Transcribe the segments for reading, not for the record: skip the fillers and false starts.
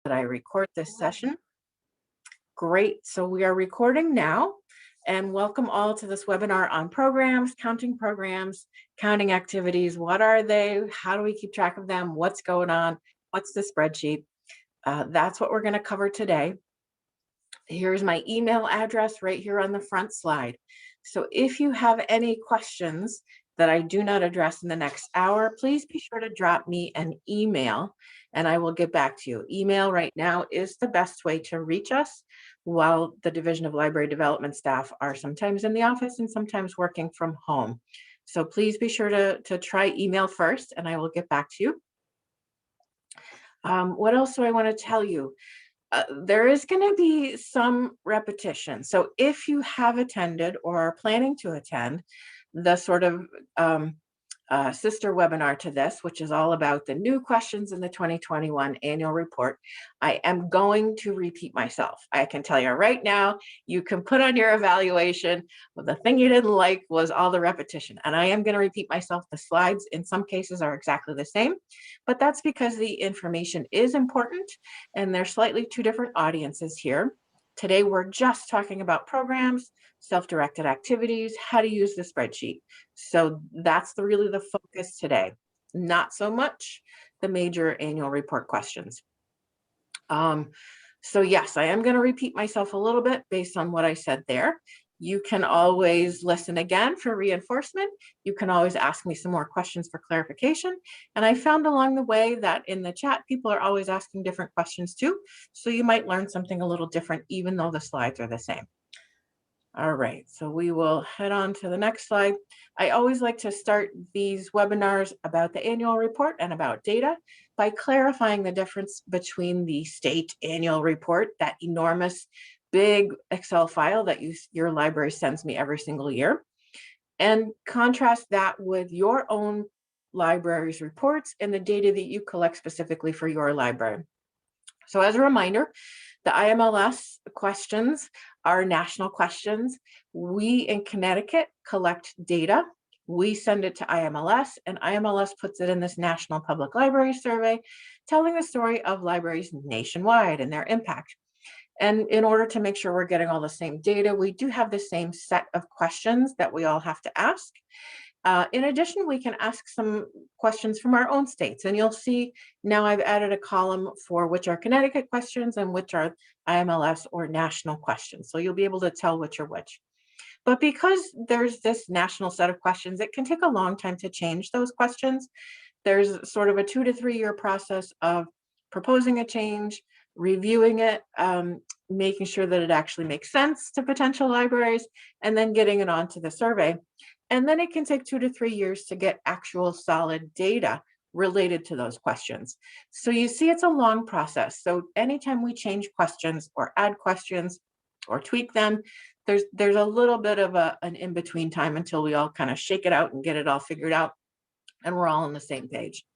that I record this session. Great, so we are recording now, and welcome all to this webinar on programs, counting activities. What are they? How do we keep track of them? What's going on? What's the spreadsheet? That's what we're going to cover today. Here's my email address right here on the front slide. So if you have any questions that I do not address in the next hour, please be sure to drop me an email and I will get back to you. Email right now is the best way to reach us while the Division of Library Development staff are sometimes in the office and sometimes working from home. So please be sure to try email first and I will get back to you. What else do I want to tell you? There is going to be some repetition. So if you have attended or are planning to attend the sort of sister webinar to this, which is all about the new questions in the 2021 annual report, I am going to repeat myself. I can tell you right now, you can put on your evaluation, well, the thing you didn't like was all the repetition. And I am going to repeat myself. The slides in some cases are exactly the same, but that's because the information is important and there's slightly two different audiences here. Today, we're just talking about programs, self-directed activities, how to use the spreadsheet. So that's really the focus today, not so much the major annual report questions. So yes, I am going to repeat myself a little bit based on what I said there. You can always listen again for reinforcement. You can always ask me some more questions for clarification. And I found along the way that in the chat, people are always asking different questions too. So you might learn something a little different, even though the slides are the same. All right, so we will head on to the next slide. I always like to start these webinars about the annual report and about data by clarifying the difference between the state annual report, that enormous big Excel file that your library sends me every single year, and contrast that with your own library's reports and the data that you collect specifically for your library. So as a reminder, the IMLS questions are national questions. We in Connecticut collect data. We send it to IMLS, and IMLS puts it in this National Public Library Survey, telling the story of libraries nationwide and their impact. And in order to make sure we're getting all the same data, we do have the same set of questions that we all have to ask. In addition, we can ask some questions from our own states, and you'll see now I've added a column for which are Connecticut questions and which are IMLS or national questions. So you'll be able to tell which are which. But because there's this national set of questions, it can take a long time to change those questions. There's sort of a 2 to 3 year process of proposing a change, reviewing it, making sure that it actually makes sense to potential libraries, and then getting it onto the survey. And then it can take 2 to 3 years to get actual solid data related to those questions. So you see, it's a long process. So anytime we change questions or add questions or tweak them, there's a little bit of an in-between time until we all kind of shake it out and get it all figured out and we're all on the same page.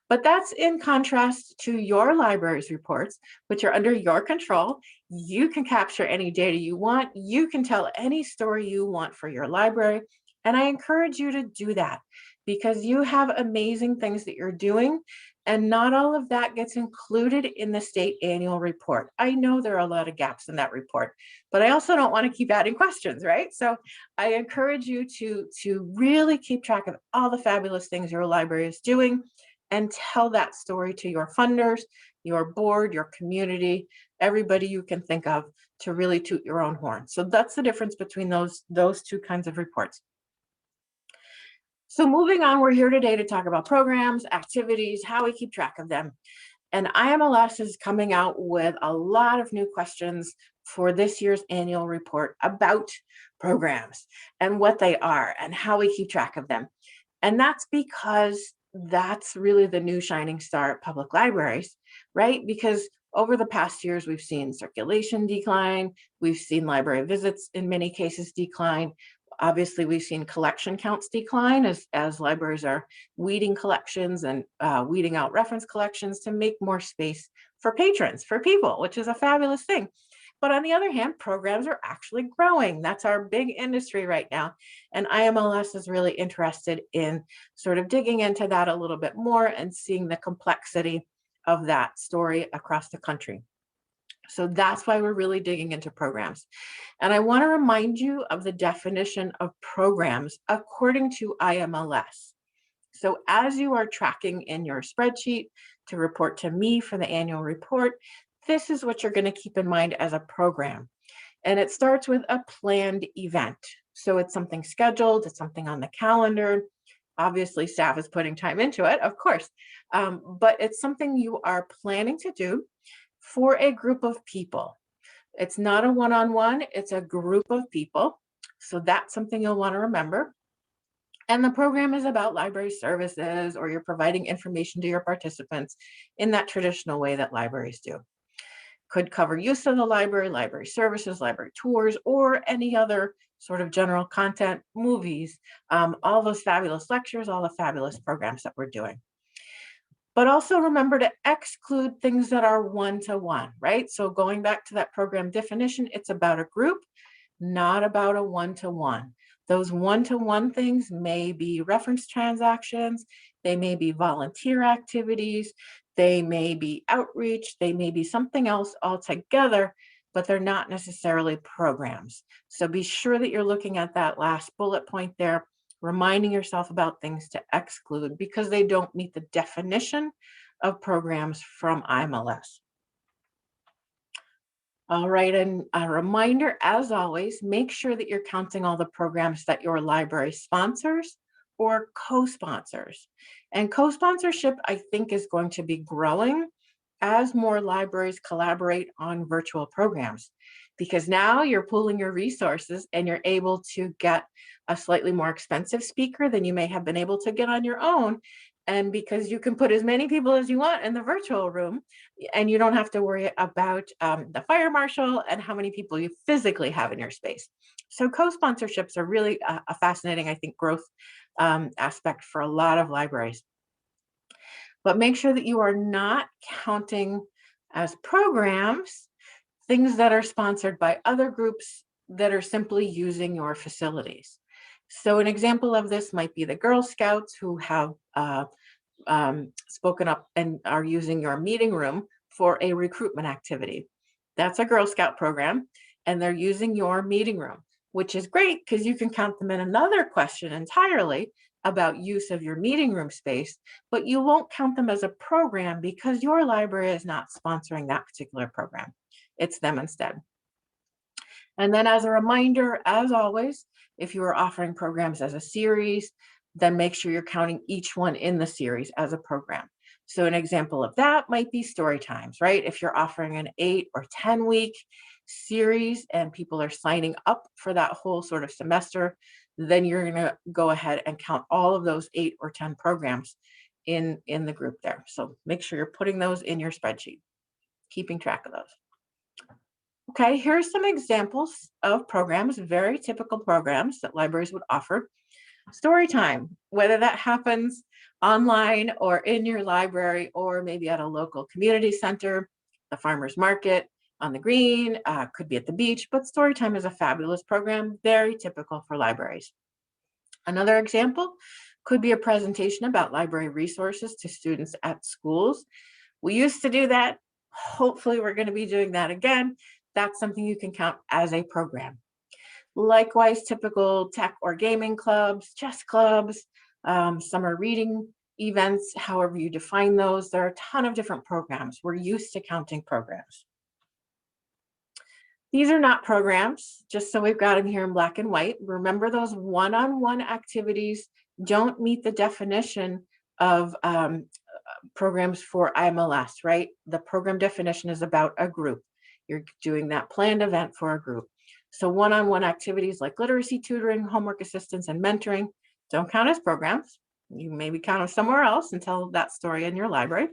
But that's in contrast to your library's reports, which are under your control. You can capture any data you want. You can tell any story you want for your library. And I encourage you to do that because you have amazing things that you're doing, and not all of that gets included in the state annual report. I know there are a lot of gaps in that report, but I also don't want to keep adding questions, right? So I encourage you to really keep track of all the fabulous things your library is doing and tell that story to your funders, your board, your community, everybody you can think of to really toot your own horn. So that's the difference between those two kinds of reports. So moving on, we're here today to talk about programs, activities, how we keep track of them. And IMLS is coming out with a lot of new questions for this year's annual report about programs and what they are and how we keep track of them. And that's because that's really the new shining star at public libraries, right? Because over the past years, we've seen circulation decline, we've seen library visits in many cases decline. Obviously, we've seen collection counts decline as libraries are weeding collections and weeding out reference collections to make more space for patrons, for people, which is a fabulous thing. But on the other hand, programs are actually growing. That's our big industry right now. And IMLS is really interested in sort of digging into that a little bit more and seeing the complexity of that story across the country. So that's why we're really digging into programs. And I want to remind you of the definition of programs according to IMLS. So as you are tracking in your spreadsheet to report to me for the annual report, this is what you're going to keep in mind as a program. And it starts with a planned event. So it's something scheduled, it's something on the calendar. Obviously, staff is putting time into it, of course, but it's something you are planning to do for a group of people. It's not a one-on-one, it's a group of people. So that's something you'll want to remember. And the program is about library services, or you're providing information to your participants in that traditional way that libraries do. Could cover use of the library, library services, library tours, or any other sort of general content, movies, all those fabulous lectures, all the fabulous programs that we're doing. But also remember to exclude things that are one-to-one, right? So going back to that program definition, it's about a group, not about a one-to-one. Those one-to-one things may be reference transactions, they may be volunteer activities, they may be outreach, they may be something else altogether, but they're not necessarily programs. So be sure that you're looking at that last bullet point there, reminding yourself about things to exclude because they don't meet the definition of programs from IMLS. All right, and a reminder, as always, make sure that you're counting all the programs that your library sponsors or co-sponsors. And co-sponsorship, I think, is going to be growing as more libraries collaborate on virtual programs, because now you're pooling your resources and you're able to get a slightly more expensive speaker than you may have been able to get on your own. And because you can put as many people as you want in the virtual room, and you don't have to worry about the fire marshal and how many people you physically have in your space. So co-sponsorships are really a fascinating, I think, growth aspect for a lot of libraries. But make sure that you are not counting as programs things that are sponsored by other groups that are simply using your facilities. So an example of this might be the Girl Scouts, who have spoken up and are using your meeting room for a recruitment activity. That's a Girl Scout program, and they're using your meeting room, which is great because you can count them in another question entirely about use of your meeting room space, but you won't count them as a program because your library is not sponsoring that particular program. It's them instead. And then as a reminder, as always, if you are offering programs as a series, then make sure you're counting each one in the series as a program. So an example of that might be story times, right? If you're offering an 8 or 10 week series and people are signing up for that whole sort of semester, then you're going to go ahead and count all of those 8 or 10 programs in the group there. So make sure you're putting those in your spreadsheet, keeping track of those. Okay, here's some examples of programs, very typical programs that libraries would offer. Story time, whether that happens online or in your library, or maybe at a local community center, the farmer's market, on the green, could be at the beach, but story time is a fabulous program, very typical for libraries. Another example could be a presentation about library resources to students at schools. We used to do that. Hopefully we're going to be doing that again. That's something you can count as a program. Likewise, typical tech or gaming clubs, chess clubs, summer reading events, however you define those. There are a ton of different programs. We're used to counting programs. These are not programs, just so we've got them here in black and white. Remember, those one-on-one activities don't meet the definition of programs for IMLS, right? The program definition is about a group. You're doing that planned event for a group. So one-on-one activities like literacy tutoring, homework assistance, and mentoring don't count as programs. You maybe count them somewhere else and tell that story in your library.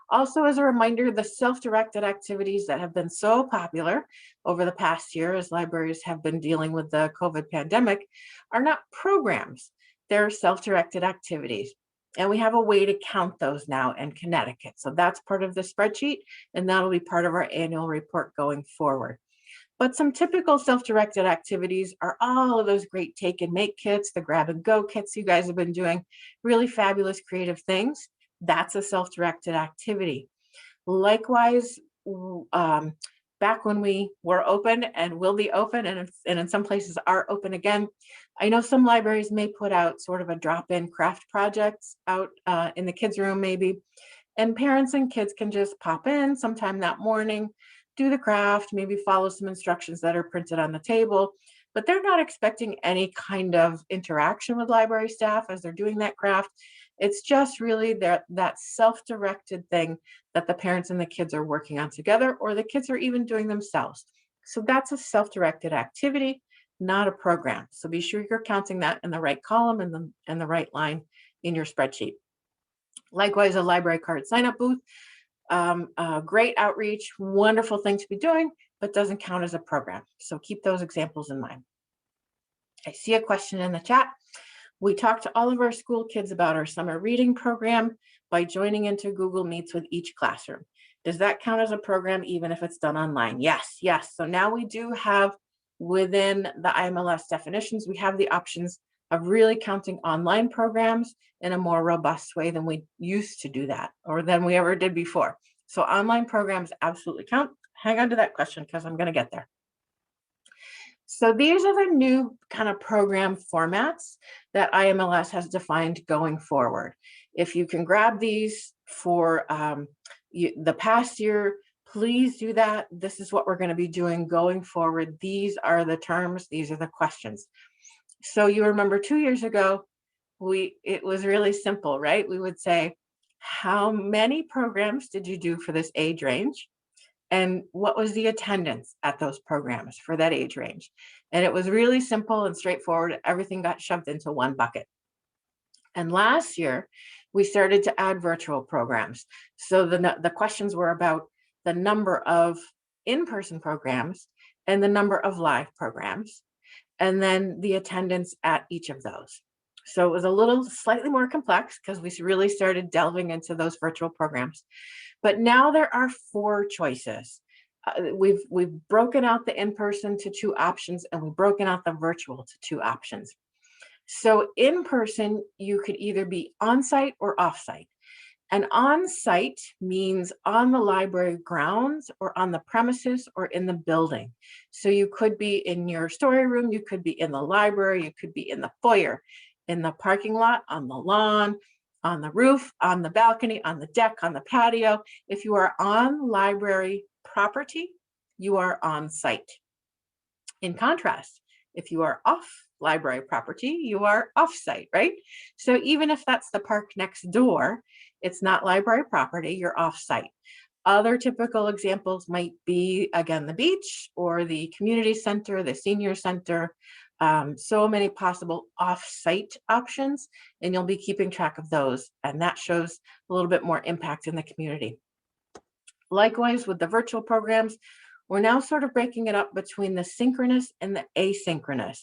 Also, as a reminder, the self-directed activities that have been so popular over the past year as libraries have been dealing with the COVID pandemic are not programs. They're self-directed activities. And we have a way to count those now in Connecticut. So that's part of the spreadsheet, and that'll be part of our annual report going forward. But some typical self-directed activities are all of those great take and make kits, the grab and go kits you guys have been doing, really fabulous creative things. That's a self-directed activity. Likewise, back when we were open and will be open, and in some places are open again, I know some libraries may put out sort of a drop-in craft projects out in the kids' room maybe, and parents and kids can just pop in sometime that morning, do the craft, maybe follow some instructions that are printed on the table, but they're not expecting any kind of interaction with library staff as they're doing that craft. It's just really that self-directed thing that the parents and the kids are working on together, or the kids are even doing themselves. So that's a self-directed activity, not a program. So be sure you're counting that in the right column and the right line in your spreadsheet. Likewise, a library card sign-up booth, great outreach, wonderful thing to be doing, but doesn't count as a program. So keep those examples in mind. I see a question in the chat. We talked to all of our school kids about our summer reading program by joining into Google Meets with each classroom. Does that count as a program even if it's done online? Yes, yes. So now we do have, within the IMLS definitions, we have the options of really counting online programs in a more robust way than we used to do that, or than we ever did before. So online programs absolutely count. Hang on to that question because I'm going to get there. So these are the new kind of program formats that IMLS has defined going forward. If you can grab these for the past year, please do that. This is what we're going to be doing going forward. These are the terms, these are the questions. So you remember 2 years ago, it was really simple, right? We would say, how many programs did you do for this age range? And what was the attendance at those programs for that age range? And it was really simple and straightforward. Everything got shoved into one bucket. And last year, we started to add virtual programs. So the questions were about the number of in-person programs and the number of live programs, and then the attendance at each of those. So it was a little slightly more complex because we really started delving into those virtual programs. But now there are 4 choices. We've broken out the in-person to 2 options, and we've broken out the virtual to 2 options. So in person, you could either be on-site or off-site. And on-site means on the library grounds or on the premises or in the building. So you could be in your story room, you could be in the library, you could be in the foyer, in the parking lot, on the lawn, on the roof, on the balcony, on the deck, on the patio. If you are on library property, you are on site. In contrast, if you are off library property, you are off site, right? So even if that's the park next door, it's not library property, you're off site. Other typical examples might be, again, the beach or the community center, the senior center. So many possible off-site options, and you'll be keeping track of those, and that shows a little bit more impact in the community. Likewise, with the virtual programs, we're now sort of breaking it up between the synchronous and the asynchronous.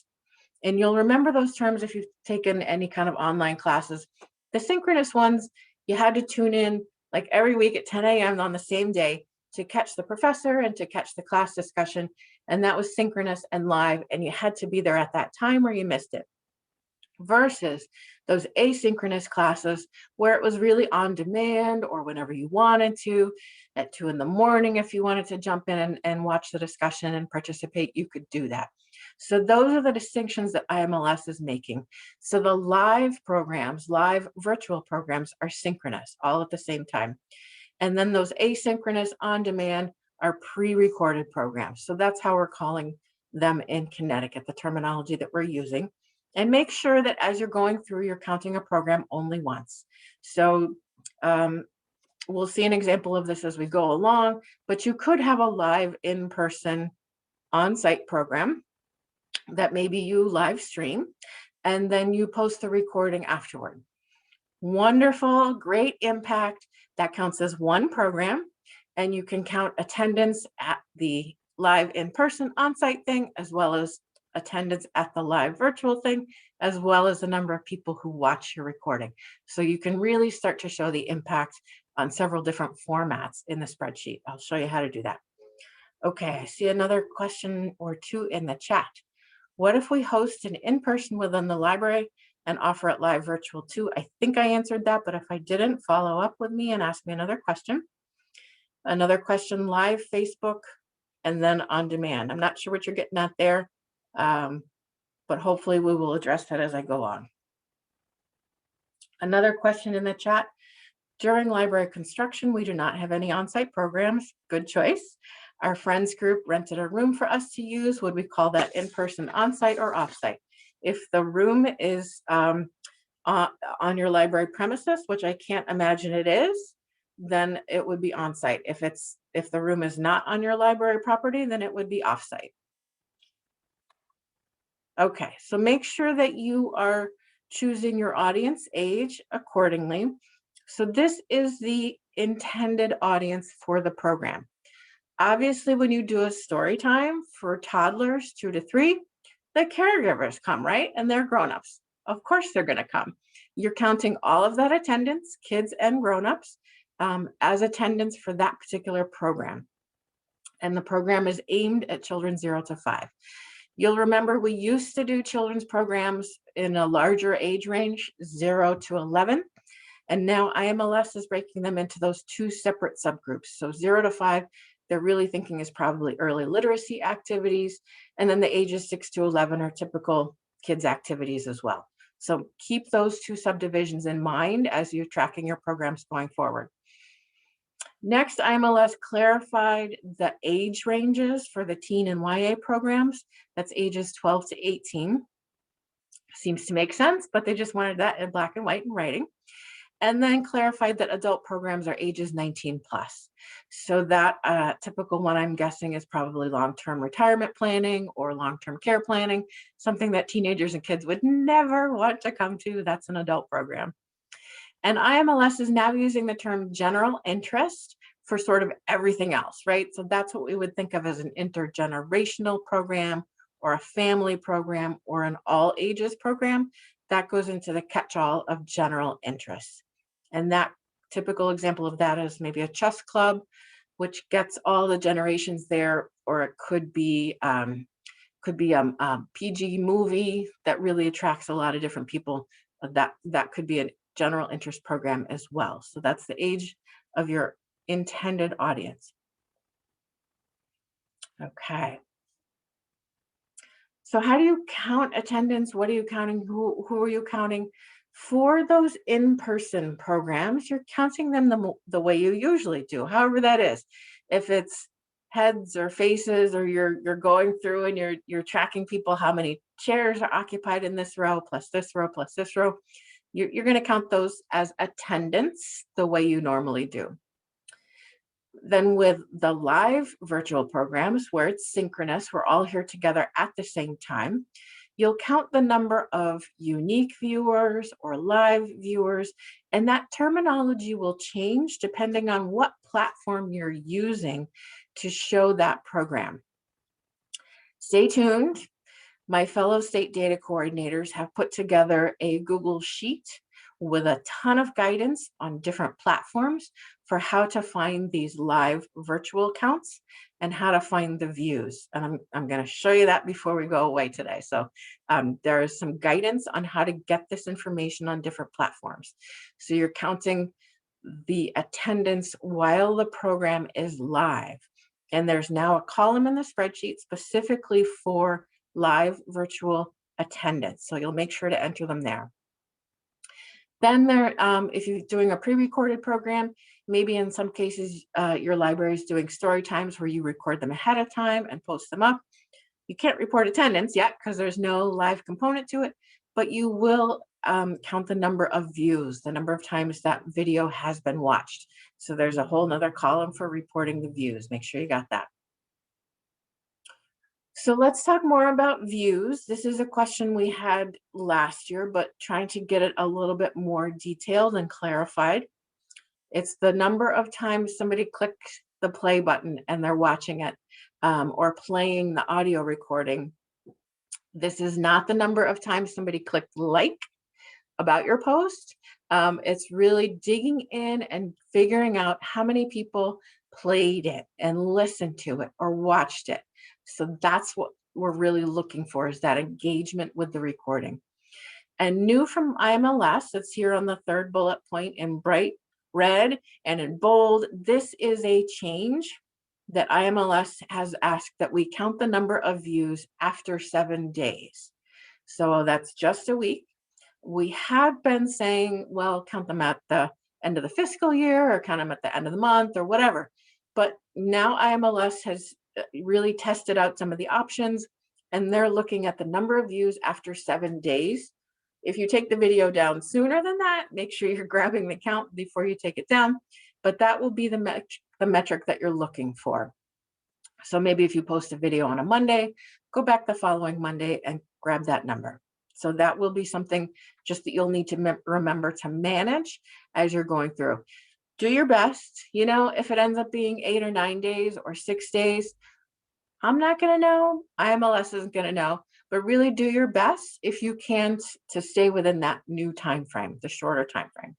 And you'll remember those terms if you've taken any kind of online classes. The synchronous ones, you had to tune in like every week at 10 a.m. on the same day to catch the professor and to catch the class discussion. And that was synchronous and live, and you had to be there at that time or you missed it. Versus those asynchronous classes where it was really on demand or whenever you wanted to, at 2 in the morning, if you wanted to jump in and watch the discussion and participate, you could do that. So those are the distinctions that IMLS is making. So the live programs, live virtual programs are synchronous, all at the same time. And then those asynchronous on demand are pre-recorded programs. So that's how we're calling them in Connecticut, the terminology that we're using. And make sure that as you're going through, you're counting a program only once. So we'll see an example of this as we go along, but you could have a live in-person on-site program that maybe you live stream, and then you post the recording afterward. Wonderful, great impact. That counts as one program, and you can count attendance at the live in-person on-site thing, as well as attendance at the live virtual thing, as well as the number of people who watch your recording. So you can really start to show the impact on several different formats in the spreadsheet. I'll show you how to do that. Okay, I see another question or 2 in the chat. What if we host an in-person within the library and offer it live virtual too. I think I answered that, but if I didn't, follow up with me and ask me another question. Another question, live, Facebook, and then on demand. I'm not sure what you're getting at there, but hopefully we will address that as I go on. Another question in the chat. During library construction, we do not have any on-site programs. Good choice. Our friends group rented a room for us to use. Would we call that in-person, on-site, or off-site? If the room is on your library premises, which I can't imagine it is, then it would be on-site. If the room is not on your library property, then it would be off-site. Okay, so make sure that you are choosing your audience age accordingly. So this is the intended audience for the program. Obviously, when you do a story time for toddlers 2 to 3, the caregivers come, right? And they're grown-ups. Of course they're going to come. You're counting all of that attendance, kids and grown-ups, as attendance for that particular program. And the program is aimed at children 0 to 5. You'll remember we used to do children's programs in a larger age range, 0 to 11. And now IMLS is breaking them into those 2 separate subgroups. So 0 to 5, they're really thinking is probably early literacy activities. And then the ages 6 to 11 are typical kids activities as well. So keep those 2 subdivisions in mind as you're tracking your programs going forward. Next, IMLS clarified the age ranges for the teen and YA programs. That's ages 12 to 18. Seems to make sense, but they just wanted that in black and white in writing. And then clarified that adult programs are ages 19 plus. So that typical one, I'm guessing, is probably long-term retirement planning or long-term care planning, something that teenagers and kids would never want to come to. That's an adult program. And IMLS is now using the term general interest for sort of everything else, right? So that's what we would think of as an intergenerational program or a family program or an all ages program. That goes into the catch-all of general interest. And that typical example of that is maybe a chess club, which gets all the generations there, or it could be a PG movie that really attracts a lot of different people. That could be a general interest program as well. So that's the age of your intended audience. Okay. So how do you count attendance? What are you counting? Who are you counting? For those in-person programs, you're counting them the way you usually do, however that is. If it's heads or faces, or you're going through and you're tracking people, how many chairs are occupied in this row, plus this row, plus this row, you're going to count those as attendance the way you normally do. Then with the live virtual programs where it's synchronous, we're all here together at the same time, you'll count the number of unique viewers or live viewers, and that terminology will change depending on what platform you're using to show that program. Stay tuned. My fellow state data coordinators have put together a Google Sheet with a ton of guidance on different platforms for how to find these live virtual counts and how to find the views. And I'm going to show you that before we go away today. So there is some guidance on how to get this information on different platforms. So you're counting the attendance while the program is live. And there's now a column in the spreadsheet specifically for live virtual attendance. So you'll make sure to enter them there. Then there, if you're doing a pre-recorded program, maybe in some cases, your library is doing story times where you record them ahead of time and post them up. You can't report attendance yet because there's no live component to it, but you will count the number of views, the number of times that video has been watched. So there's a whole nother column for reporting the views. Make sure you got that. So let's talk more about views. This is a question we had last year, but trying to get it a little bit more detailed and clarified. It's the number of times somebody clicks the play button and they're watching it or playing the audio recording. This is not the number of times somebody clicked like about your post. It's really digging in and figuring out how many people played it and listened to it or watched it. So that's what we're really looking for, is that engagement with the recording. And new from IMLS, it's here on the third bullet point in bright red and in bold. This is a change that IMLS has asked that we count the number of views after 7 days. So that's just a week. We have been saying, well, count them at the end of the fiscal year or count them at the end of the month or whatever. But now IMLS has really tested out some of the options, and they're looking at the number of views after 7 days. If you take the video down sooner than that, make sure you're grabbing the count before you take it down. But that will be the metric that you're looking for. So maybe if you post a video on a Monday, go back the following Monday and grab that number. So that will be something just that you'll need to remember to manage as you're going through. Do your best. You know, if it ends up being 8 or 9 days or 6 days, I'm not going to know. IMLS isn't going to know. But really do your best if you can to stay within that new time frame, the shorter time frame.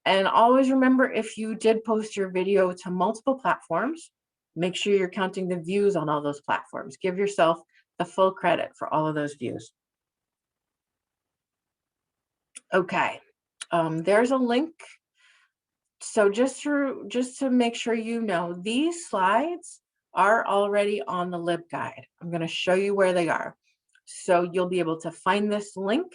And always remember, if you did post your video to multiple platforms, make sure you're counting the views on all those platforms. Give yourself the full credit for all of those views. Okay, there's a link. So just to make sure you know, these slides are already on the LibGuide. I'm going to show you where they are. So you'll be able to find this link.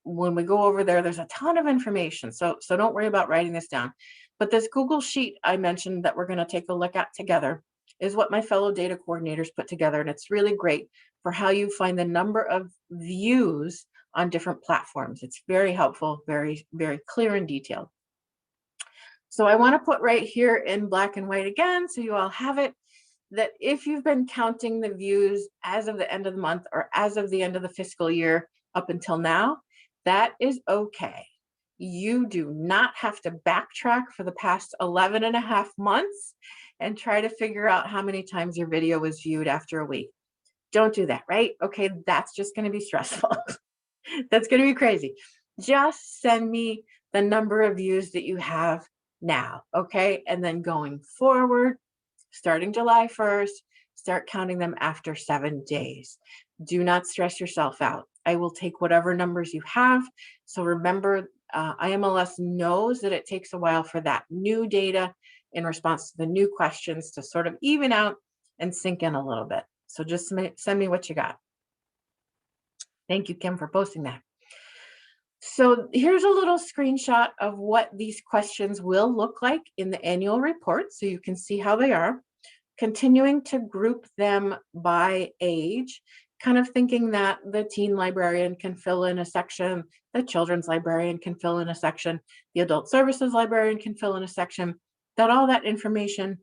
When we go over there, there's a ton of information. So don't worry about writing this down. But this Google Sheet I mentioned that we're going to take a look at together is what my fellow data coordinators put together. And it's really great for how you find the number of views on different platforms. It's very helpful, very, very clear and detailed. So I want to put right here in black and white again, so you all have it, that if you've been counting the views as of the end of the month or as of the end of the fiscal year up until now, that is okay. You do not have to backtrack for the past 11 and a half months and try to figure out how many times your video was viewed after a week. Don't do that, right? Okay, that's just going to be stressful. That's going to be crazy. Just send me the number of views that you have now, okay? And then going forward, starting July 1st, start counting them after 7 days. Do not stress yourself out. I will take whatever numbers you have. So remember, IMLS knows that it takes a while for that new data in response to the new questions to sort of even out and sink in a little bit. So just send me what you got. Thank you, Kim, for posting that. So here's a little screenshot of what these questions will look like in the annual report, so you can see how they are. Continuing to group them by age, kind of thinking that the teen librarian can fill in a section, the children's librarian can fill in a section, the adult services librarian can fill in a section, that all that information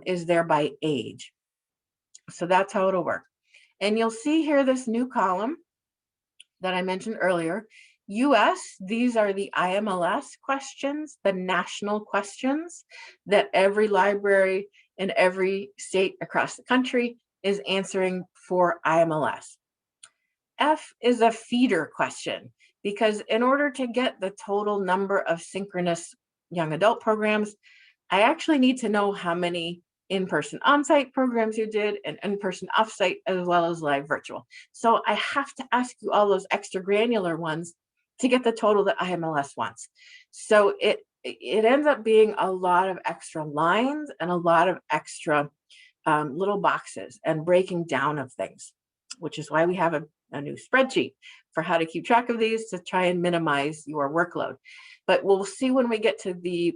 is there by age. So that's how it'll work. And you'll see here this new column that I mentioned earlier. US, these are the IMLS questions, the national questions that every library in every state across the country is answering for IMLS. F is a feeder question, because in order to get the total number of synchronous young adult programs, I actually need to know how many in-person on-site programs you did and in-person off-site, as well as live virtual. So I have to ask you all those extra granular ones to get the total that IMLS wants. So it ends up being a lot of extra lines and a lot of extra little boxes and breaking down of things, which is why we have a new spreadsheet for how to keep track of these to try and minimize your workload. But we'll see when we get to the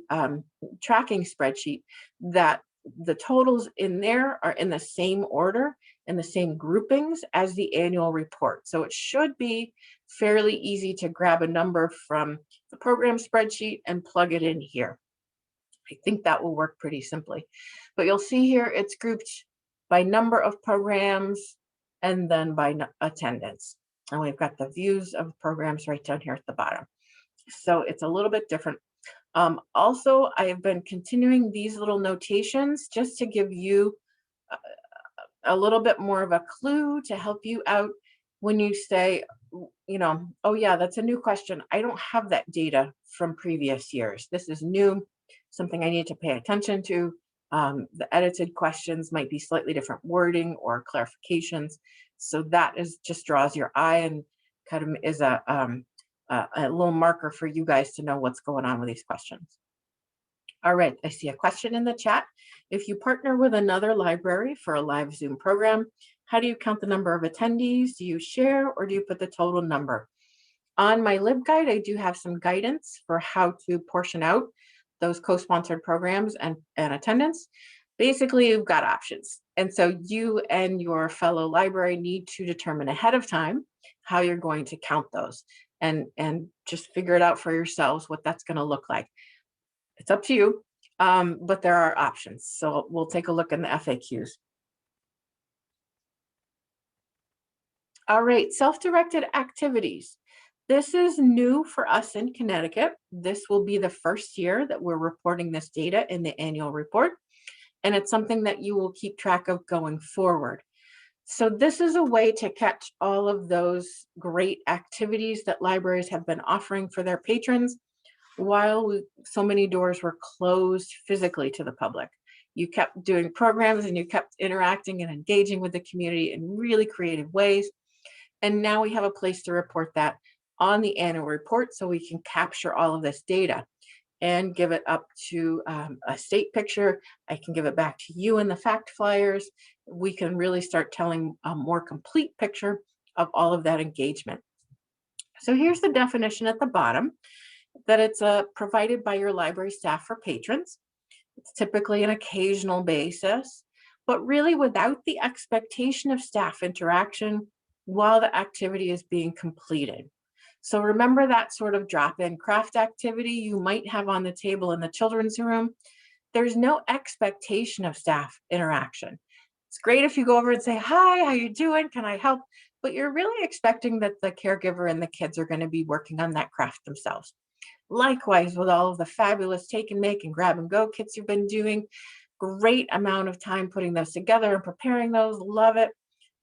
tracking spreadsheet that the totals in there are in the same order and the same groupings as the annual report. So it should be fairly easy to grab a number from the program spreadsheet and plug it in here. I think that will work pretty simply. But you'll see here it's grouped by number of programs and then by attendance. And we've got the views of programs right down here at the bottom. So it's a little bit different. Also, I have been continuing these little notations just to give you a little bit more of a clue to help you out when you say, you know, oh yeah, that's a new question. I don't have that data from previous years. This is new, something I need to pay attention to. The edited questions might be slightly different wording or clarifications. So that just draws your eye, and kind of is a little marker for you guys to know what's going on with these questions. All right, I see a question in the chat. If you partner with another library for a live Zoom program, how do you count the number of attendees? Do you share or do you put the total number? On my LibGuide, I do have some guidance for how to portion out those co-sponsored programs and attendance. Basically, you've got options. And so you and your fellow library need to determine ahead of time how you're going to count those and just figure it out for yourselves what that's going to look like. It's up to you, but there are options. So we'll take a look in the FAQs. All right, self-directed activities. This is new for us in Connecticut. This will be the first year that we're reporting this data in the annual report, and it's something that you will keep track of going forward. So this is a way to catch all of those great activities that libraries have been offering for their patrons while so many doors were closed physically to the public. You kept doing programs and you kept interacting and engaging with the community in really creative ways. And now we have a place to report that on the annual report so we can capture all of this data and give it up to a state picture. I can give it back to you in the fact flyers. We can really start telling a more complete picture of all of that engagement. So here's the definition at the bottom, that it's provided by your library staff for patrons. It's typically an occasional basis, but really without the expectation of staff interaction while the activity is being completed. So remember that sort of drop-in craft activity you might have on the table in the children's room. There's no expectation of staff interaction. It's great if you go over and say, hi, how you doing? Can I help? But you're really expecting that the caregiver and the kids are going to be working on that craft themselves. Likewise, with all of the fabulous take and make and grab and go kits you've been doing, great amount of time putting those together and preparing those, love it.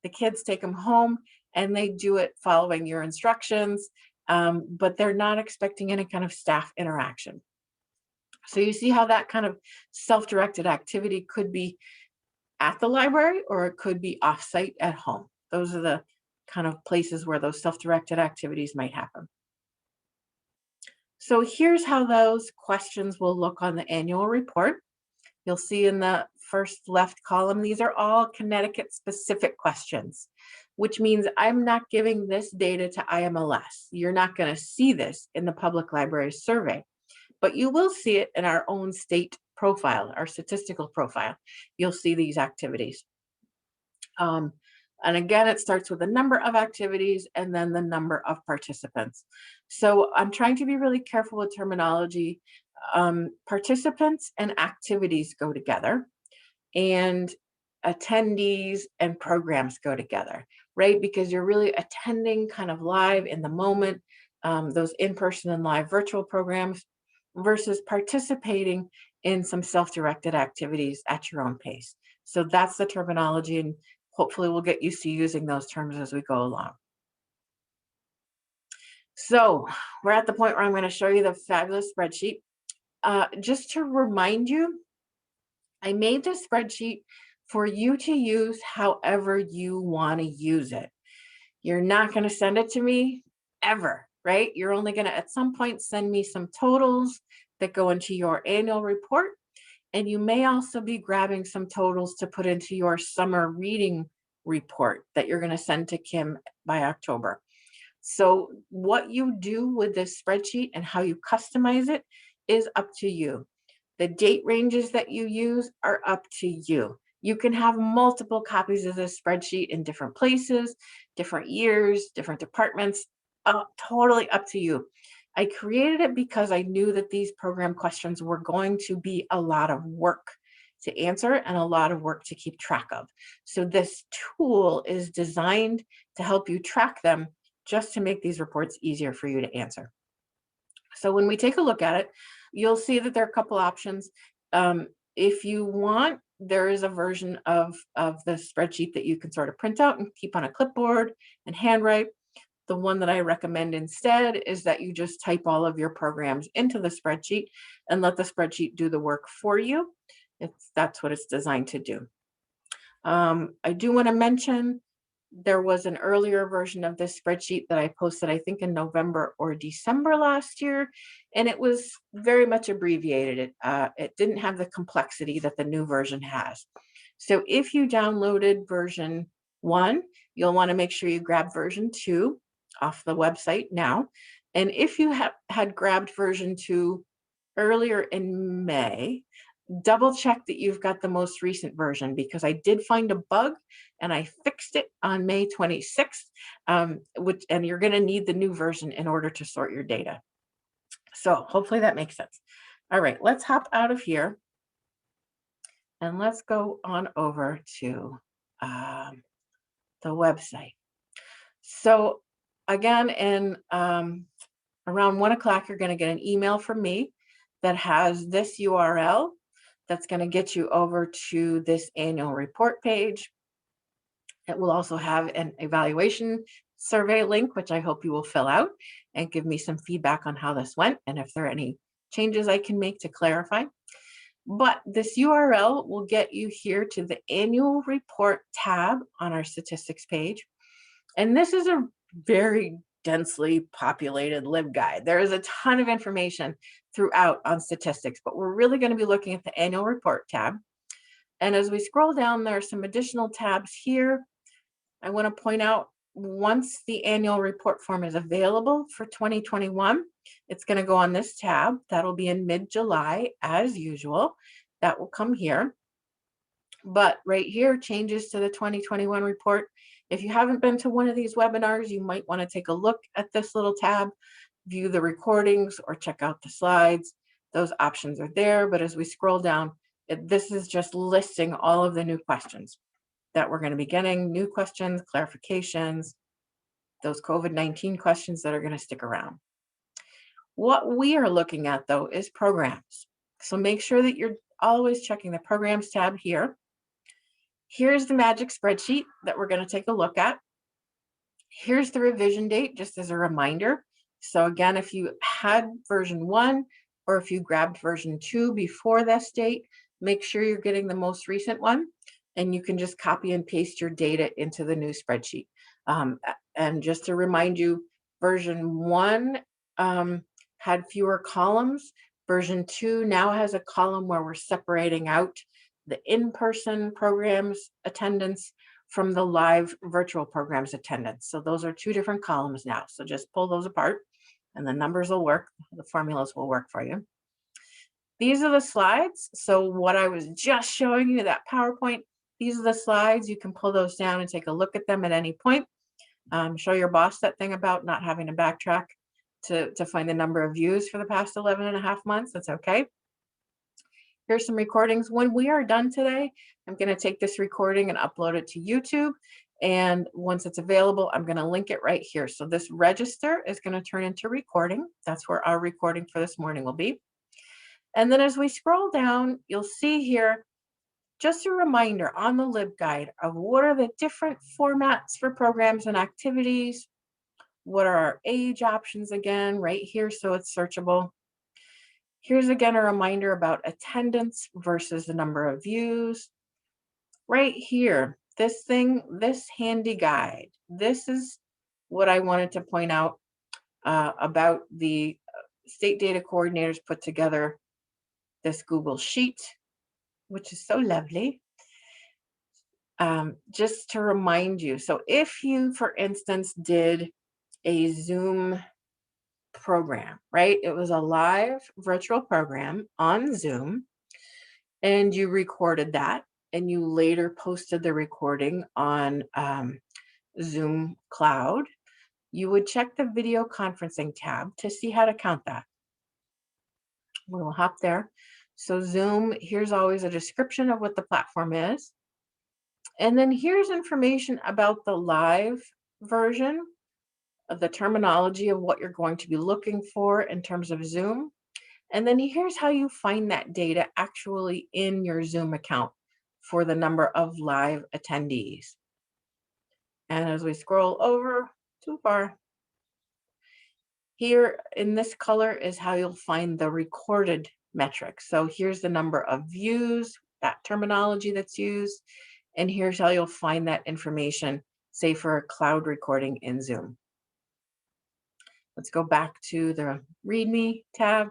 The kids take them home and they do it following your instructions, but they're not expecting any kind of staff interaction. So you see how that kind of self-directed activity could be at the library or it could be offsite at home. Those are the kind of places where those self-directed activities might happen. So here's how those questions will look on the annual report. You'll see in the first left column, these are all Connecticut specific questions, which means I'm not giving this data to IMLS. You're not going to see this in the public library survey, but you will see it in our own state profile, our statistical profile. You'll see these activities. And again, it starts with the number of activities and then the number of participants. So I'm trying to be really careful with terminology. Participants and activities go together, and attendees and programs go together, right? Because you're really attending kind of live in the moment, those in-person and live virtual programs versus participating in some self-directed activities at your own pace. So that's the terminology, and hopefully we'll get used to using those terms as we go along. So we're at the point where I'm going to show you the fabulous spreadsheet. Just to remind you, I made this spreadsheet for you to use however you want to use it. You're not going to send it to me ever, right? You're only going to at some point send me some totals that go into your annual report. And you may also be grabbing some totals to put into your summer reading report that you're going to send to Kim by October. So what you do with this spreadsheet and how you customize it is up to you. The date ranges that you use are up to you. You can have multiple copies of this spreadsheet in different places, different years, different departments, totally up to you. I created it because I knew that these program questions were going to be a lot of work to answer and a lot of work to keep track of. So this tool is designed to help you track them, just to make these reports easier for you to answer. So when we take a look at it, you'll see that there are a couple options. If you want, there is a version of the spreadsheet that you can sort of print out and keep on a clipboard and handwrite. The one that I recommend instead is that you just type all of your programs into the spreadsheet and let the spreadsheet do the work for you. That's what it's designed to do. I do want to mention There was an earlier version of this spreadsheet that I posted, I think in November or December last year, and it was very much abbreviated. It didn't have the complexity that the new version has. So if you downloaded version 1, you'll want to make sure you grab version 2 off the website now. And if you had grabbed version 2 earlier in May, double check that you've got the most recent version, because I did find a bug and I fixed it on May 26th, and you're going to need the new version in order to sort your data. So hopefully that makes sense. All right, let's hop out of here and let's go on over to the website. So again, in around 1 o'clock, you're going to get an email from me that has this URL that's going to get you over to this annual report page. It will also have an evaluation survey link, which I hope you will fill out and give me some feedback on how this went and if there are any changes I can make to clarify. But this URL will get you here to the annual report tab on our statistics page. And this is a very densely populated LibGuide. There is a ton of information throughout on statistics, but we're really going to be looking at the annual report tab. And as we scroll down, there are some additional tabs here. I want to point out, once the annual report form is available for 2021, it's going to go on this tab. That'll be in mid-July as usual. That will come here. But right here, changes to the 2021 report. If you haven't been to one of these webinars, you might want to take a look at this little tab, view the recordings, or check out the slides. Those options are there, but as we scroll down, this is just listing all of the new questions that we're going to be getting, new questions, clarifications, those COVID-19 questions that are going to stick around. What we are looking at, though, is programs. So make sure that you're always checking the programs tab here. Here's the magic spreadsheet that we're going to take a look at. Here's the revision date, just as a reminder. So again, if you had version 1 or if you grabbed version 2 before this date, make sure you're getting the most recent one, and you can just copy and paste your data into the new spreadsheet. And just to remind you, version 1 had fewer columns. Version 2 now has a column where we're separating out the in-person programs attendance from the live virtual programs attendance. So those are 2 different columns now. So just pull those apart and the numbers will work. The formulas will work for you. These are the slides. So what I was just showing you, that PowerPoint, these are the slides. You can pull those down and take a look at them at any point. Show your boss that thing about not having to backtrack to find the number of views for the past 11.5 months. That's okay. Here's some recordings. When we are done today, I'm going to take this recording and upload it to YouTube. And once it's available, I'm going to link it right here. So this register is going to turn into recording. That's where our recording for this morning will be. And then as we scroll down, you'll see here just a reminder on the LibGuide of what are the different formats for programs and activities. What are our age options again, right here, so it's searchable. Here's again a reminder about attendance versus the number of views. Right here, this handy guide. This is what I wanted to point out about the state data coordinators put together this Google Sheet, which is so lovely. Just to remind you, so if you, for instance, did a Zoom program, right? It was a live virtual program on Zoom, and you recorded that, and you later posted the recording on Zoom Cloud. You would check the video conferencing tab to see how to count that. We'll hop there. So Zoom, here's always a description of what the platform is. And then here's information about the live version of the terminology of what you're going to be looking for in terms of Zoom. And then here's how you find that data actually in your Zoom account for the number of live attendees. And as we scroll over too far, here in this color is how you'll find the recorded metrics. So here's the number of views, that terminology that's used, and here's how you'll find that information say for a cloud recording in Zoom. Let's go back to the README tab.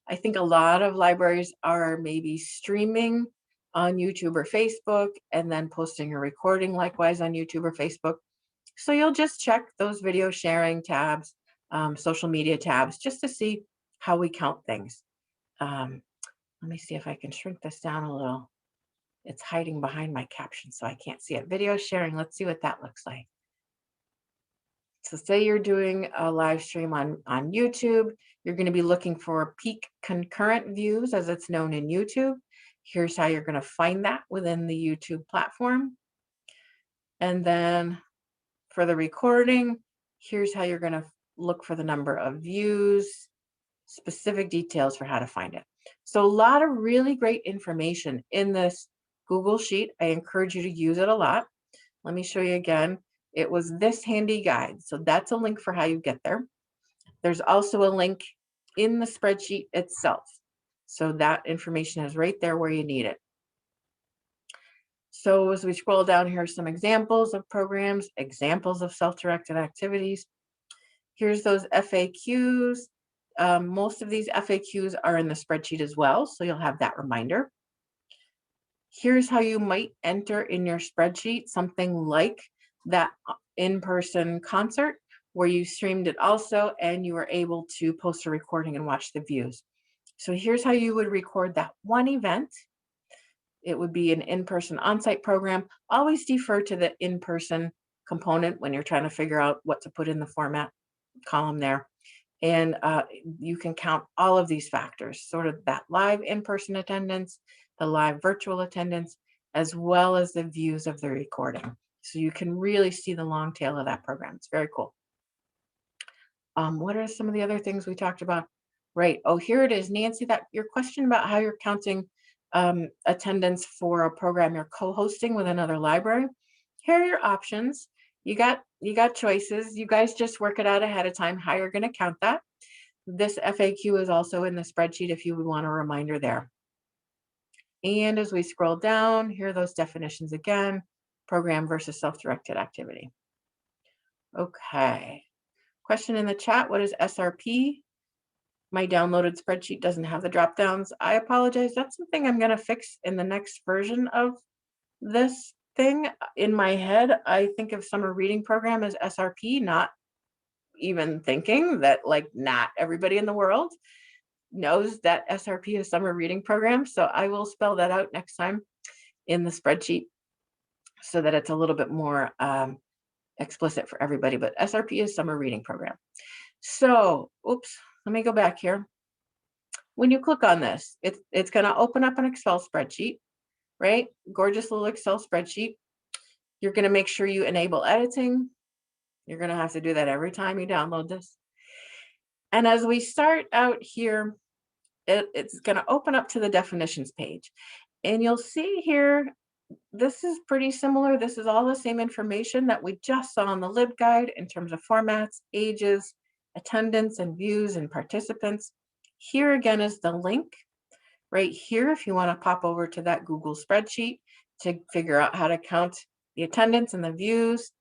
I think a lot of libraries are maybe streaming on YouTube or Facebook and then posting a recording likewise on YouTube or Facebook. So you'll just check those video sharing tabs, social media tabs, just to see how we count things. Let me see if I can shrink this down a little. It's hiding behind my caption, so I can't see it. Video sharing, let's see what that looks like. So say you're doing a live stream on YouTube, you're going to be looking for peak concurrent views, as it's known in YouTube. Here's how you're going to find that within the YouTube platform. And then for the recording, here's how you're going to look for the number of views, specific details for how to find it. So a lot of really great information in this Google Sheet. I encourage you to use it a lot. Let me show you again. It was this handy guide. So that's a link for how you get there. There's also a link in the spreadsheet itself. So that information is right there where you need it. So as we scroll down here, some examples of programs, examples of self-directed activities. Here's those FAQs. Most of these FAQs are in the spreadsheet as well, so you'll have that reminder. Here's how you might enter in your spreadsheet something like that in-person concert where you streamed it also and you were able to post a recording and watch the views. So here's how you would record that one event. It would be an in-person on-site program. Always defer to the in-person component when you're trying to figure out what to put in the format column there. And you can count all of these factors, sort of that live in-person attendance, the live virtual attendance, as well as the views of the recording. So you can really see the long tail of that program. It's very cool. What are some of the other things we talked about? Right. Oh, here it is, Nancy, that your question about how you're counting attendance for a program you're co-hosting with another library. Here are your options. You got choices. You guys just work it out ahead of time how you're going to count that. This FAQ is also in the spreadsheet if you would want a reminder there. And as we scroll down, here are those definitions again, program versus self-directed activity. Okay. Question in the chat, what is SRP? My downloaded spreadsheet doesn't have the drop downs. I apologize. That's something I'm going to fix in the next version of this thing. In my head, I think of summer reading program as SRP, not even thinking that like not everybody in the world knows that SRP is summer reading program. So I will spell that out next time in the spreadsheet so that it's a little bit more explicit for everybody. But SRP is summer reading program. So, oops, let me go back here. When you click on this, it's going to open up an Excel spreadsheet, right? Gorgeous little Excel spreadsheet. You're going to make sure you enable editing. You're going to have to do that every time you download this. And as we start out here, it's going to open up to the definitions page. And you'll see here, this is pretty similar. This is all the same information that we just saw on the LibGuide in terms of formats, ages, attendance, and views and participants. Here again is the link right here if you want to pop over to that Google spreadsheet to figure out how to count the attendance and the views.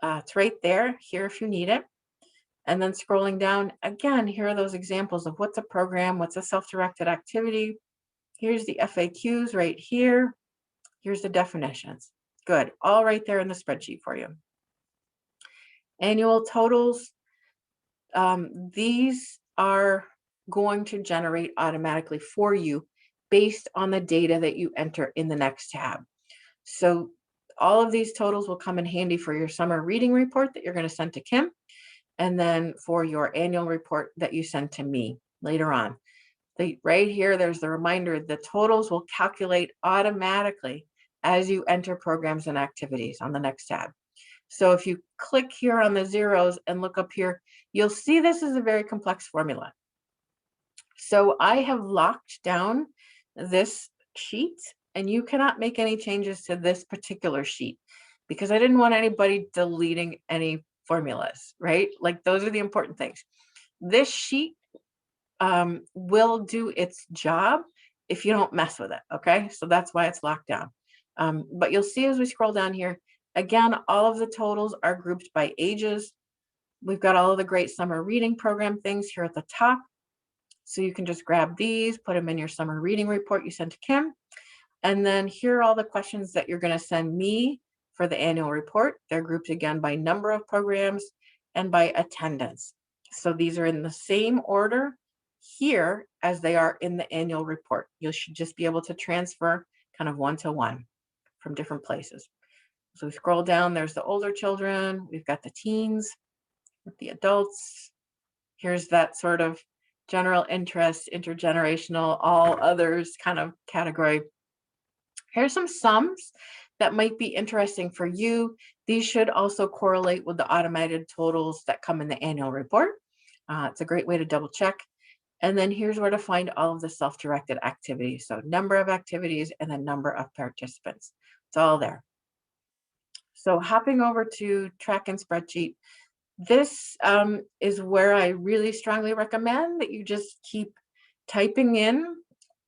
It's right there here if you need it. And then scrolling down, again, here are those examples of what's a program, what's a self-directed activity. Here's the FAQs right here. Here's the definitions. Good, all right there in the spreadsheet for you. Annual totals. These are going to generate automatically for you based on the data that you enter in the next tab. So all of these totals will come in handy for your summer reading report that you're going to send to Kim, and then for your annual report that you send to me later on. Right here, there's the reminder, the totals will calculate automatically as you enter programs and activities on the next tab. So if you click here on the zeros and look up here, you'll see this is a very complex formula. So I have locked down this sheet, and you cannot make any changes to this particular sheet because I didn't want anybody deleting any formulas, right? Like those are the important things. This sheet will do its job if you don't mess with it, okay? So that's why it's locked down. But you'll see as we scroll down here, Again, all of the totals are grouped by ages. We've got all of the great summer reading program things here at the top. So you can just grab these, put them in your summer reading report you sent to Kim. And then here are all the questions that you're going to send me for the annual report. They're grouped again by number of programs and by attendance. So these are in the same order here as they are in the annual report. You should just be able to transfer kind of one to one from different places. So we scroll down, there's the older children, we've got the teens, with the adults. Here's that sort of general interest, intergenerational, all others kind of category. Here's some sums that might be interesting for you. These should also correlate with the automated totals that come in the annual report. It's a great way to double check. And then here's where to find all of the self-directed activities. So number of activities and the number of participants. It's all there. So hopping over to Track and Spreadsheet, this is where I really strongly recommend that you just keep typing in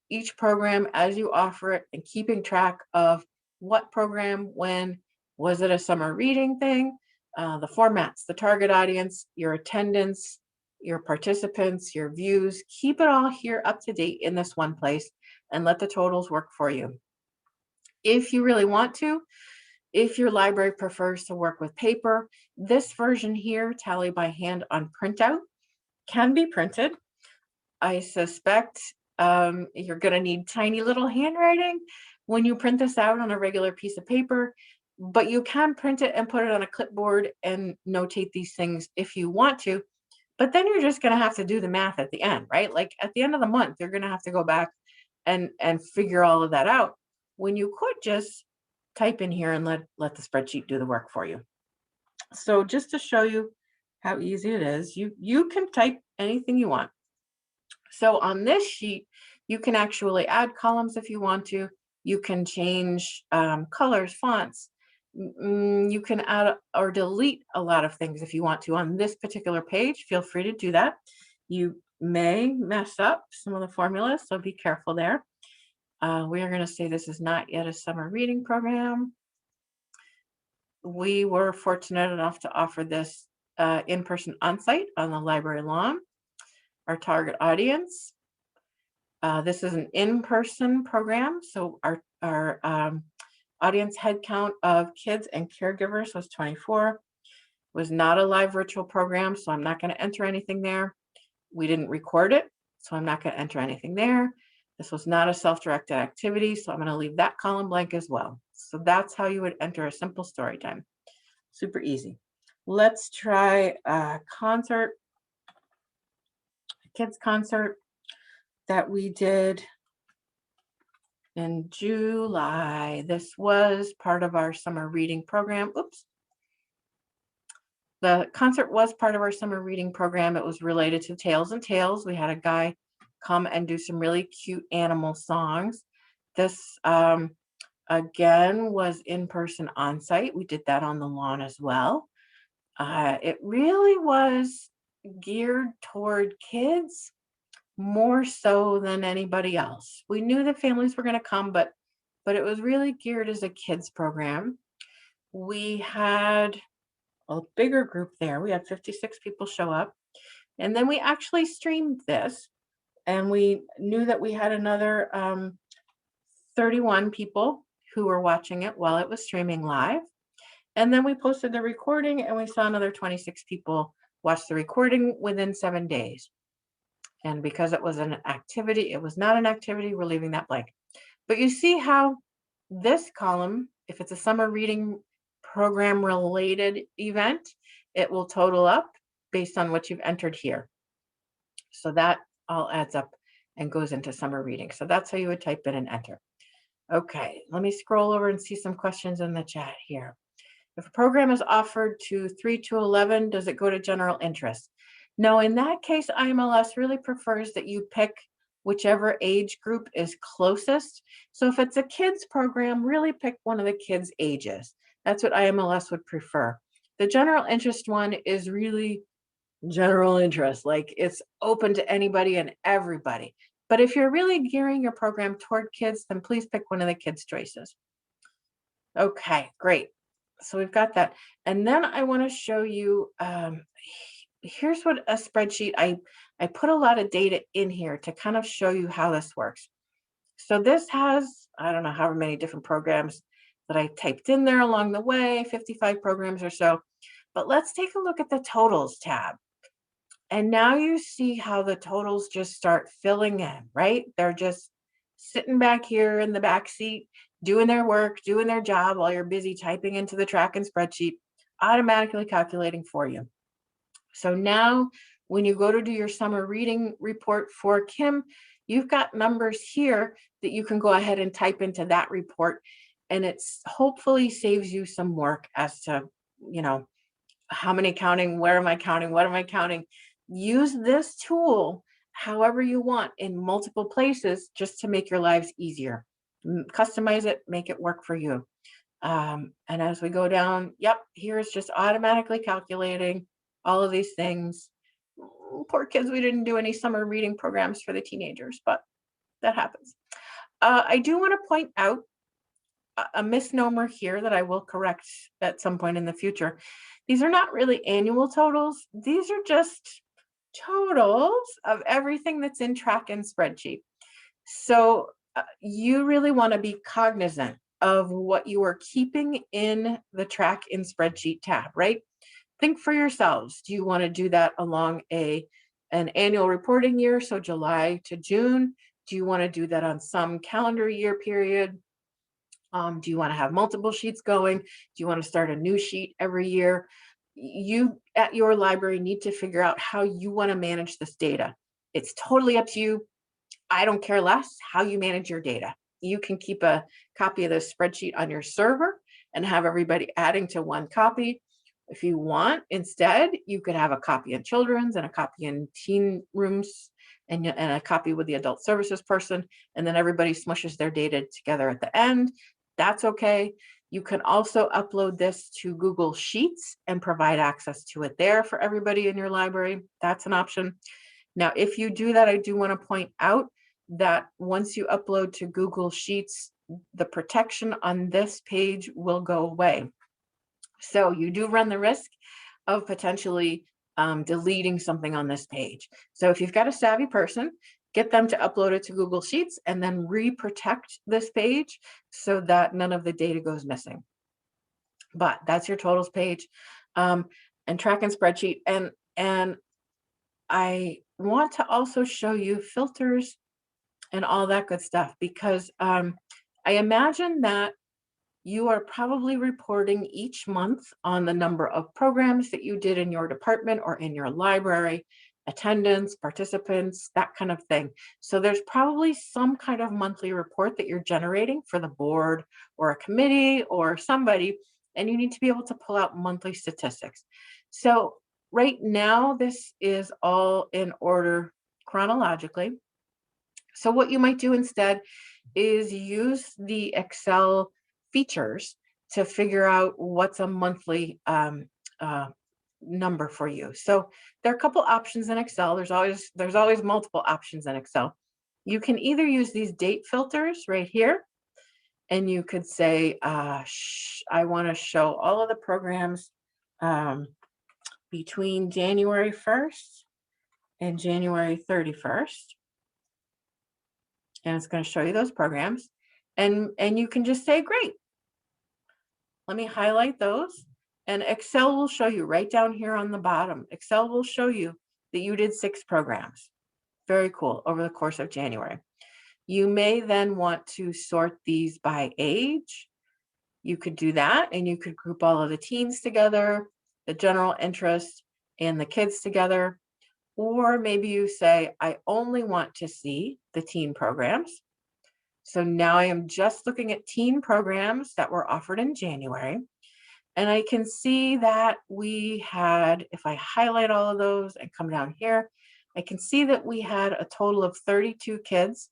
each program as you offer it and keeping track of what program, when, was it a summer reading thing, the formats, the target audience, your attendance, your participants, your views. Keep it all here up to date in this one place and let the totals work for you. If you really want to, if your library prefers to work with paper, this version here, Tally by Hand on printout, can be printed. I suspect you're going to need tiny little handwriting when you print this out on a regular piece of paper, but you can print it and put it on a clipboard and notate these things if you want to. But then you're just going to have to do the math at the end, right? Like at the end of the month, you're going to have to go back and figure all of that out when you could just type in here and let the spreadsheet do the work for you. So just to show you how easy it is, you can type anything you want. So on this sheet, you can actually add columns if you want to. You can change colors, fonts. You can add or delete a lot of things if you want to on this particular page. Feel free to do that. You may mess up some of the formulas, so be careful there. We are going to say this is not yet a summer reading program. We were fortunate enough to offer this in-person on-site on the library lawn. Our target audience. This is an in-person program, so our audience head count of kids and caregivers was 24. It was not a live virtual program, so I'm not going to enter anything there. We didn't record it, so I'm not going to enter anything there. This was not a self-directed activity, so I'm going to leave that column blank as well. So that's how you would enter a simple story time. Super easy. Let's try a concert, a kids concert that we did in July. This was part of our summer reading program. Oops. The concert was part of our summer reading program. It was related to Tales and Tales. We had a guy come and do some really cute animal songs. This, again, was in-person on-site. We did that on the lawn as well. It really was geared toward kids more so than anybody else. We knew that families were going to come, but it was really geared as a kids program. We had a bigger group there. We had 56 people show up. And then we actually streamed this, and we knew that we had another 31 people who were watching it while it was streaming live. And then we posted the recording, and we saw another 26 people watch the recording within 7 days. And because it was an activity, it was not an activity, we're leaving that blank. But you see how this column, if it's a summer reading program related event, it will total up based on what you've entered here. So that all adds up and goes into summer reading. So that's how you would type in and enter. Okay, let me scroll over and see some questions in the chat here. If a program is offered to 3 to 11, does it go to general interest? No, in that case, IMLS really prefers that you pick whichever age group is closest. So if it's a kids program, really pick one of the kids' ages. That's what IMLS would prefer. The general interest one is really general interest, like it's open to anybody and everybody. But if you're really gearing your program toward kids, then please pick one of the kids' choices. Okay, great. So we've got that. And then I want to show you, here's what a spreadsheet, I put a lot of data in here to kind of show you how this works. So this has, I don't know, however many different programs that I typed in there along the way, 55 programs or so. But let's take a look at the totals tab. And now you see how the totals just start filling in, right? They're just sitting back here in the back seat, doing their work, doing their job while you're busy typing into the track and spreadsheet, automatically calculating for you. So now when you go to do your summer reading report for Kim, you've got numbers here that you can go ahead and type into that report. And it's hopefully saves you some work as to, you know, how many counting, where am I counting, what am I counting? Use this tool however you want in multiple places just to make your lives easier. Customize it, make it work for you. And as we go down, yep, here's just automatically calculating all of these things. Poor kids, we didn't do any summer reading programs for the teenagers, but that happens. I do want to point out a misnomer here that I will correct at some point in the future. These are not really annual totals. These are just totals of everything that's in track and spreadsheet. So you really want to be cognizant of what you are keeping in the track and spreadsheet tab, right? Think for yourselves. Do you want to do that along an annual reporting year, so July to June? Do you want to do that on some calendar year period? Do you want to have multiple sheets going? Do you want to start a new sheet every year? You at your library need to figure out how you want to manage this data. It's totally up to you. I don't care less how you manage your data. You can keep a copy of this spreadsheet on your server and have everybody adding to one copy. If you want, instead, you could have a copy in children's and a copy in teen rooms and a copy with the adult services person, and then everybody smushes their data together at the end. That's okay. You can also upload this to Google Sheets and provide access to it there for everybody in your library. That's an option. Now, if you do that, I do want to point out that once you upload to Google Sheets, the protection on this page will go away. So you do run the risk of potentially deleting something on this page. So if you've got a savvy person, get them to upload it to Google Sheets and then re-protect this page so that none of the data goes missing. But that's your totals page and track and spreadsheet. And I want to also show you filters and all that good stuff because I imagine that you are probably reporting each month on the number of programs that you did in your department or in your library, attendance, participants, that kind of thing. So there's probably some kind of monthly report that you're generating for the board or a committee or somebody, and you need to be able to pull out monthly statistics. So right now, this is all in order chronologically. So what you might do instead is use the Excel features to figure out what's a monthly number for you. So there are a couple options in Excel. There's always multiple options in Excel. You can either use these date filters right here, and you could say, I want to show all of the programs between January 1st and January 31st. And it's going to show you those programs. And you can just say, great. Let me highlight those. And Excel will show you right down here on the bottom. Excel will show you that you did 6 programs. Very cool, over the course of January. You may then want to sort these by age. You could do that, and you could group all of the teens together, the general interest, and the kids together. Or maybe you say, I only want to see the teen programs. So now I am just looking at teen programs that were offered in January. And I can see that we had, if I highlight all of those and come down here, I can see that we had a total of 32 kids.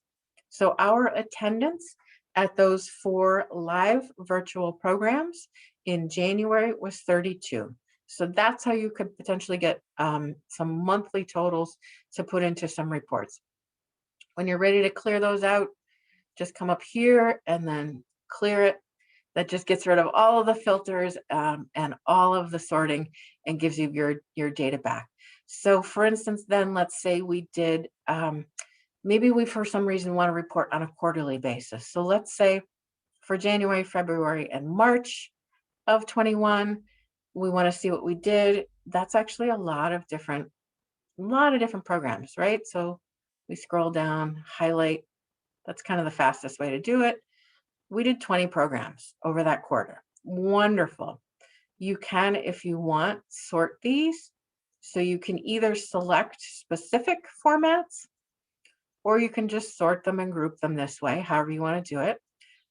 So our attendance at those 4 live virtual programs in January was 32. So that's how you could potentially get some monthly totals to put into some reports. When you're ready to clear those out, just come up here and then clear it. that just gets rid of all of the filters and all of the sorting and gives you your data back. So for instance, then let's say we did, maybe we for some reason want to report on a quarterly basis. So let's say for January, February, and March of 21, we want to see what we did. That's actually a lot of different programs, right? So we scroll down, highlight. That's kind of the fastest way to do it. We did 20 programs over that quarter. Wonderful. You can, if you want, sort these. So you can either select specific formats, or you can just sort them and group them this way, however you want to do it.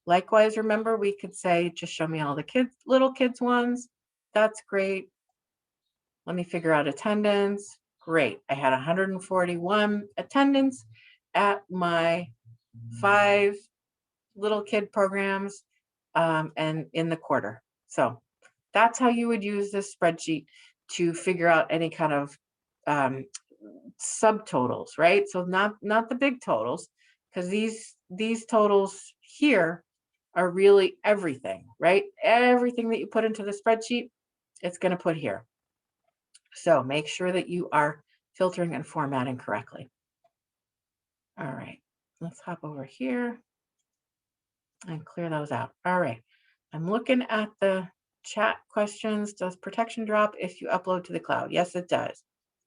Likewise, remember, we could say, just show me all the little kids ones. That's great. Let me figure out attendance. Great. I had 141 attendance at my 5 little kid programs and in the quarter. So that's how you would use this spreadsheet to figure out any kind of subtotals, right? So not the big totals, because these totals here are really everything, right? Everything that you put into the spreadsheet, it's going to put here. So make sure that you are filtering and formatting correctly. All right, let's hop over here and clear those out. All right, I'm looking at the chat questions. Does protection drop if you upload to the cloud? Yes, it does.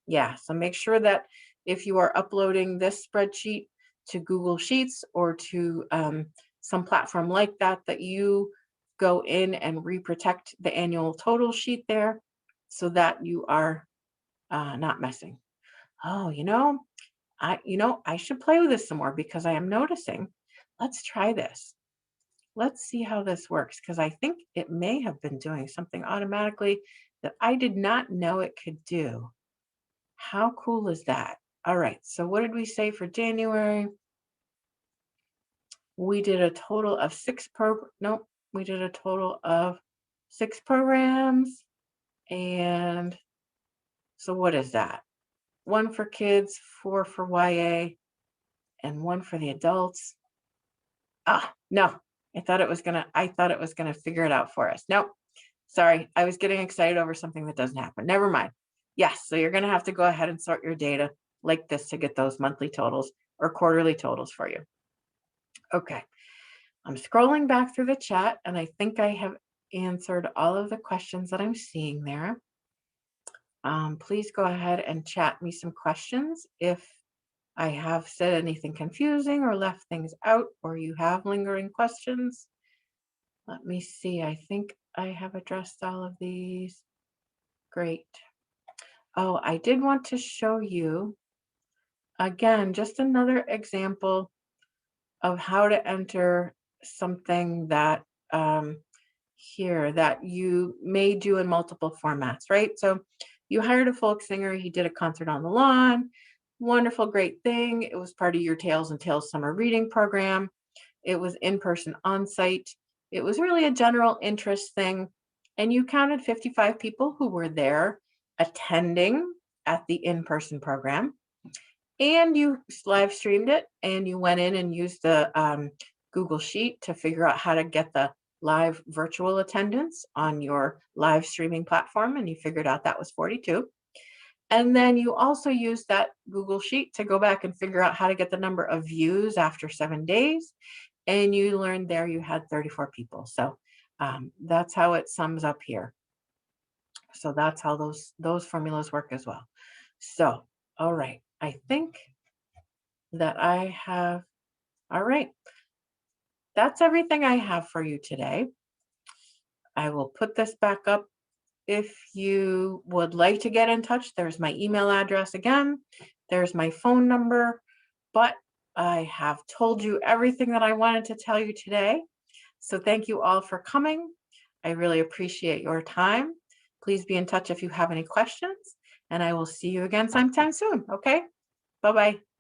Yeah, so make sure that if you are uploading this spreadsheet to Google Sheets or to some platform like that, that you go in and re-protect the annual total sheet there so that you are not messing. Oh, I should play with this some more because I am noticing. Let's try this. Let's see how this works, because I think it may have been doing something automatically that I did not know it could do. How cool is that? All right, so what did we say for January? We did a total of 6 programs. And so what is that? 1 for kids, 4 for YA, and 1 for the adults. No, I thought it was gonna figure it out for us. Nope. Sorry, I was getting excited over something that doesn't happen. Never mind. Yes, so you're gonna have to go ahead and sort your data like this to get those monthly totals or quarterly totals for you. Okay, I'm scrolling back through the chat and I think I have answered all of the questions that I'm seeing there. Please go ahead and chat me some questions if I have said anything confusing or left things out, or you have lingering questions. Let me see. I think I have addressed all of these. Great. Oh, I did want to show you, again, just another example of how to enter something that here that you may do in multiple formats, right? So you hired a folk singer, he did a concert on the lawn. Wonderful, great thing. It was part of your Tales and Tales summer reading program. It was in-person on-site. It was really a general interest thing. And you counted 55 people who were there attending at the in-person program. And you live streamed it and you went in and used the Google Sheet to figure out how to get the live virtual attendance on your live streaming platform. And you figured out that was 42. And then you also use that Google Sheet to go back and figure out how to get the number of views after 7 days. And you learned there you had 34 people. So that's how it sums up here. So that's how those formulas work as well. So, all right, I think that I have, all right. That's everything I have for you today. I will put this back up. If you would like to get in touch, there's my email address again. There's my phone number. But I have told you everything that I wanted to tell you today. So thank you all for coming. I really appreciate your time. Please be in touch if you have any questions, and I will see you again sometime soon. Okay? Bye-bye.